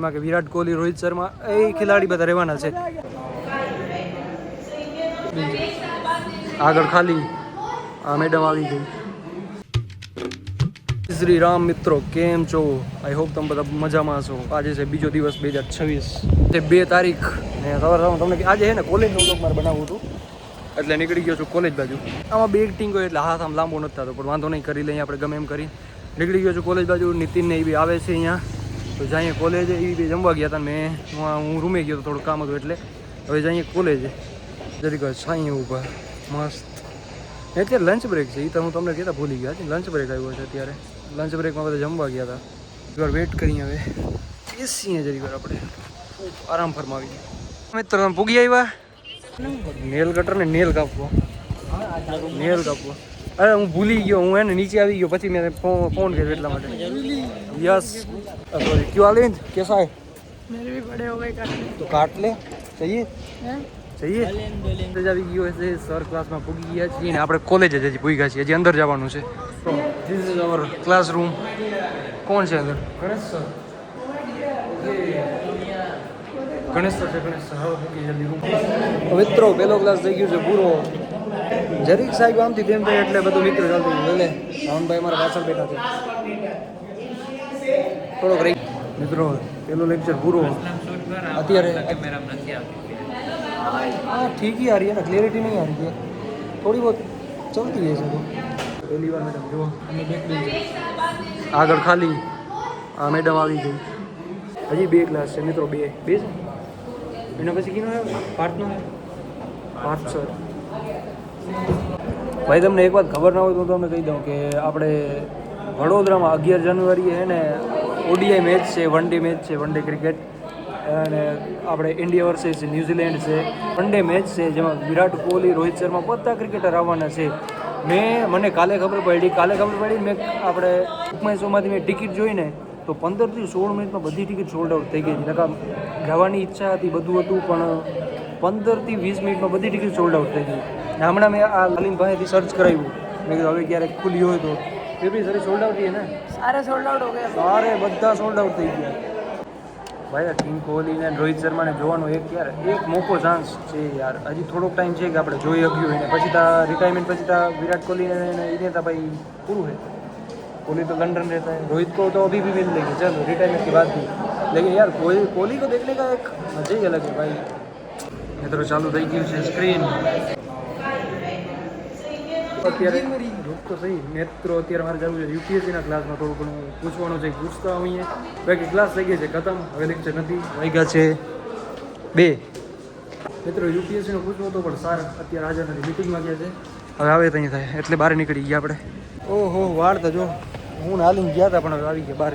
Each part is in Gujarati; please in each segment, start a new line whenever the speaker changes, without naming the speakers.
એમાં કે વિરાટ કોહલી, રોહિત શર્મા એ ખેલાડી બધા રહેવાના છે. આગળ ખાલી આ મેડમ આવી ગઈ. શ્રી રામ મિત્રો, કેમ છો? આઈ હોપ તમે બધા મજામાં છો. આજે છે બીજો દિવસ 2026 તે 2 તારીખ ને સવારે તમને આજે છે ને કોલેજનો વ્લોગ મારે બનાવવું હતું એટલે નીકળી ગયો છું કોલેજ બાજુ. આમાં બે ટીંગ હોય એટલે હાથ આમ લાંબો નથી થતો, પણ વાંધો નહીં, કરી લઈએ આપણે ગમે એમ કરી. નીકળી ગયો છું કોલેજ બાજુ. નીતિન ને એ બી આવે છે અહીંયા, તો જઈએ કોલેજ. એ બી જમવા ગયા હતા, મેં હું રૂમે ગયો તો થોડું કામ હતું એટલે. હવે જઈએ કોલેજ. જરીક સાંઈ ઊભા મસ્ત. અત્યારે લંચ બ્રેક છે, એ તો હું તમને કહેતા ભૂલી ગયા. લંચ બ્રેક આવ્યો છે અત્યારે. લંચ બ્રેકમાં બધા જમવા ગયા હતા. એકવાર વેઇટ કરીએ. હવે બેસીએ જરીક વાર આપણે આરામ ફરમાવીએ. મિત્રો તમે પૂગી આવ્યા? નેલ કટર ને નેલ કાપવો. અરે હું ભૂલી ગયો, હું એને નીચે આવી ગયો, પછી મેં ફોન કર્યો એટલા માટે. Yes sorry. ક્यों आलिंद कैसा है?
मेरे भी बड़े हो गए काटने.
तो काट ले. चाहिए
हैं?
चाहिए. આવી ગયો છે સર, ક્લાસમાં પૂગી ગયા છીએ ને આપણે કોલેજ જ હજી પૂગ્યા છીએ, હજી અંદર જવાનું છે. તો ધીસ ઇઝ અવર ક્લાસરૂમ. કોણ છે અંદર? ગણેશ સર. ગણેશ સર છે. ગણેશ સર હવે પૂગી જલ્દી રૂમ. મિત્રો પહેલો ક્લાસ થઈ ગયો છે પૂરો. જરીક સાહેબ આમથી તેમ થાય એટલે બધું મિત્રો ચાલતું હતું. એટલે રાવણભાઈ મારા પાછળ બેઠા છે. થોડોક રહી મિત્રો પેલો લેક્ચર પૂરો. અત્યારે हाँ ठीक ही आ रही है ना, क्लियरिटी नहीं आ रही है, थोड़ी बहुत चलती है. सब पहली बार मैडम जो हमें देख लीजिए આગળ ખાલી આ મેડમ આવી ગઈ. હજી 2 ક્લાસ છે મિત્રો, 2 છે. એના પછી કીનો પાર્ટનો પાર્ટ સર. ભાઈ તમને એક વાત ખબર ના હોય તો તમને કહી દઉં કે આપણે વડોદરામાં 11 જાન્યુઆરીએ છે ને ઓડીઆઈ મેચ છે, વન ડે મેચ છે, વન ડે ક્રિકેટ. અને આપણે ઇન્ડિયા વર્સેસ ન્યૂઝીલેન્ડ છે, વન ડે મેચ છે, જેમાં વિરાટ કોહલી, રોહિત શર્મા બધા ક્રિકેટર આવવાના છે. મને કાલે ખબર પડી મેં આપણે ઉપમા શોમાંથી મેં ટિકિટ જોઈને તો 15 થી 16 મિનિટમાં બધી ટિકિટ સોલ્ડ આઉટ થઈ ગઈ હતી. નકા જવાની ઈચ્છા હતી, બધું હતું, પણ 15 થી 20 મિનિટમાં બધી ટિકિટ સોલ્ડ આઉટ થઈ ગઈ. ને હમણાં મેં આ લાલીન ભાઈથી સર્ચ કરાવ્યું, મેં કીધું હવે ક્યારેક ખુલી હોય તો એ બી સારી સોલ્ડ આઉટ છે ને,
सारे सोल्ड आउट हो गए.
સારે બધા સોલ્ડ આઉટ થઈ ગયા. ભાઈ આ કિંગ કોહલીને રોહિત શર્માને જોવાનો એક મોકો ચાન્સ છે યાર. હજી થોડોક ટાઈમ છે કે આપણે જોઈ શક્યું એને. પછી તા રિટાયરમેન્ટ પછી તા વિરાટ કોહલીને એને તા ભાઈ પૂરું है. कोहली तो लंदन रहता है, रोहित को तो अभी भी मिल लेंगे, चलो रिटायरमेंट की बात भी. लेकिन यार कोहली को देखने का एक मजा ही अलग है भाई. મિત્રો ચાલુ થઈ ગયું છે સ્ક્રીન. અત્યારે રૂપ તો સહી મિત્રો, અત્યારે મારે જવું છે યુપીએસસીના ક્લાસમાં. થોડું ઘણું પૂછવાનું છે, પૂછતા હોઈએ. બાકી ક્લાસ થઈ ગઈ છે ખતમ, હવે લેક્ચર નથી. વાગ્યા છે 2. મિત્રો યુપીએસસીનો પૂછવું હતો પણ સાર અત્યારે હાજર નથી, મિટિંગમાં ગયા છે. હવે આવે ત્યાં થાય એટલે બહાર નીકળી ગયા આપણે. ઓહો વાળ તો જો, હું હાલીને ગયા હતા પણ હવે આવી ગયા બહાર.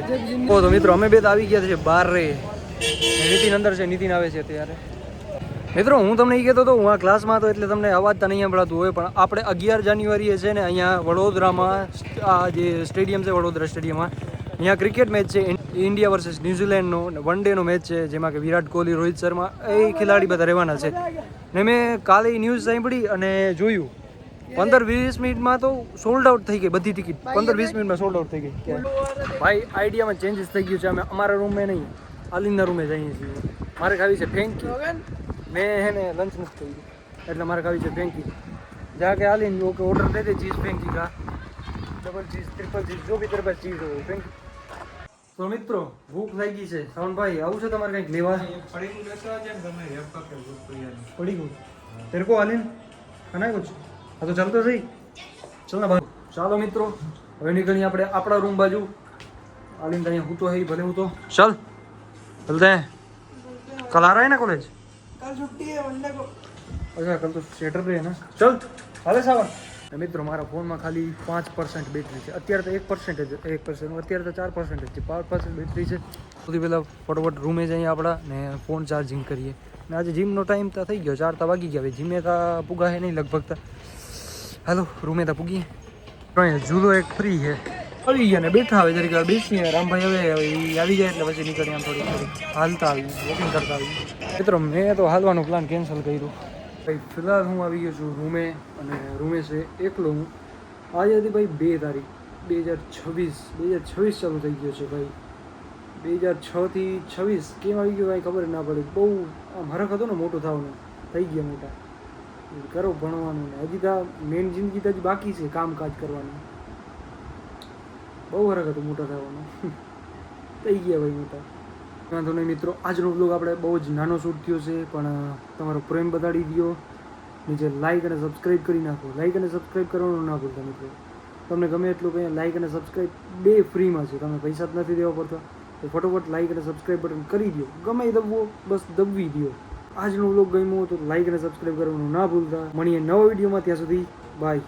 તો મિત્રો અમે બે તો આવી ગયા છે બહાર રે. નીતિન અંદર છે, નીતિન આવે છે અત્યારે. મિત્રો હું તમને એ કહેતો હતો, હું આ ક્લાસમાં હતો એટલે તમને અવાજ તો નહીં સંભળાતું હોય, પણ આપણે 11 જાન્યુઆરીએ છે ને અહીંયા વડોદરામાં આ જે સ્ટેડિયમ છે વડોદરા સ્ટેડિયમમાં, અહીંયા ક્રિકેટ મેચ છે ઇન્ડિયા વર્સેસ ન્યૂઝીલેન્ડનો વન ડેનો મેચ છે, જેમાં કે વિરાટ કોહલી, રોહિત શર્મા એ ખેલાડી બધા રહેવાના છે. ને મેં કાલે ન્યૂઝ સાંભળી અને જોયું 15-20 મિનિટમાં તો સોલ્ડ આઉટ થઈ ગઈ બધી ટિકિટ. 15-20 મિનિટમાં સોલ્ડ આઉટ થઈ ગઈ. ભાઈ આઈડિયામાં ચેન્જીસ થઈ ગયું છે. અમે અમારા રૂમમાં નહીં, આલિંદના રૂમે જઈએ છીએ. મારે ખાવી છે ફેંકી. મેં હે ને લંચ નથી કર્યું એટલે મારે ખાવી છે ફેંકી. જા કે આલીન ઓકે ઓર્ડર દે દે, ચીઝ ફેંકી કા, ડબલ ચીઝ, ટ્રિપલ ચીઝ, જો भी तेरे पास चीज हो फेंकी. તો મિત્રો ભૂખ લાગી છે. શાવનભાઈ આવું છે તમારે કંઈક લેવા? પડી ગયું તેરે કો આલીન ખાના કુછ? હા તો ચાલતો સહી, ચાલ ના ભાઈ. ચાલો મિત્રો હવે નીકળીએ આપણે આપણા રૂમ બાજુ. આલીન તો અહીંયા હું તો હે ભલે હું તો ચાલ चलते हैं. कल आ रहा है ना कॉलेज?
कल छुट्टी है मंडे को.
अच्छा कल तो सैटरडे है ना. चल हाले सावन. મિત્રો મારા ફોનમાં ખાલી 5% બેટરી છે અત્યારે. તો 1% અત્યારે તો 4% છે. 5% બેટરી છે. સૌથી પહેલાં ફટોફટ રૂમે જઈએ આપણા ને ફોન ચાર્જિંગ કરીએ. ને આજે જીમનો ટાઈમ તો થઈ ગયો, 4 તો વાગી ગયા. હવે જીમે તો પૂગા હે નહીં લગભગ તો. હાલો રૂમે તો પૂગીએ. જુદો એક ફ્રી છે, આવી ગયા ને બેઠા. હવે જરીક વાર બેસીએ. રામભાઈ હવે આવી જાય એટલે પછી નીકળીએ. આમ થોડી હાલતા આવી, વોકિંગ કરતા આવી. મિત્રો મેં તો હાલવાનું પ્લાન કેન્સલ કર્યું. ભાઈ ફિલહાલ હું આવી ગયો છું રૂમે, અને રૂમે છે એકલો હું. આજે હતી ભાઈ 2 તારીખ 2026 ચાલુ થઈ ગયો છે ભાઈ. 2006 થી 26 કેમ આવી ગયો કાંઈ ખબર ના પડી. બહુ આમ હરખ હતો ને મોટો થવાનો, થઈ ગયા મોટા. કરો ભણવાનું ને હજી તો મેઇન જિંદગી તો હજી બાકી છે, કામકાજ કરવાનું. બહુ હરખ હતો મોટા થવાનો. થઈ ગયા ભાઈ મોટા. વાંધો નહીં મિત્રો, આજનો બ્લોગ આપણે બહુ જ નાનો શૂટ થયો છે, પણ તમારો પ્રેમ બતાડી દો. નીચે લાઇક અને સબસ્ક્રાઈબ કરી નાખો. લાઇક અને સબસ્ક્રાઈબ કરવાનું ના ભૂલતા મિત્રો. તમને ગમે એટલું કંઈ લાઇક અને સબસ્ક્રાઈબ બે ફ્રીમાં છે, તમે પૈસા જ નથી દેવા પડતા. તો ફટોફટ લાઇક અને સબસ્ક્રાઈબ બટન કરી દો. ગમે એ દબવો, બસ દબવી દો. આજનો વ્લોગ ગમ્યો તો લાઇક અને સબસ્ક્રાઈબ કરવાનું ના ભૂલતા. મળીએ નવા વિડીયોમાં, ત્યાં સુધી બાય.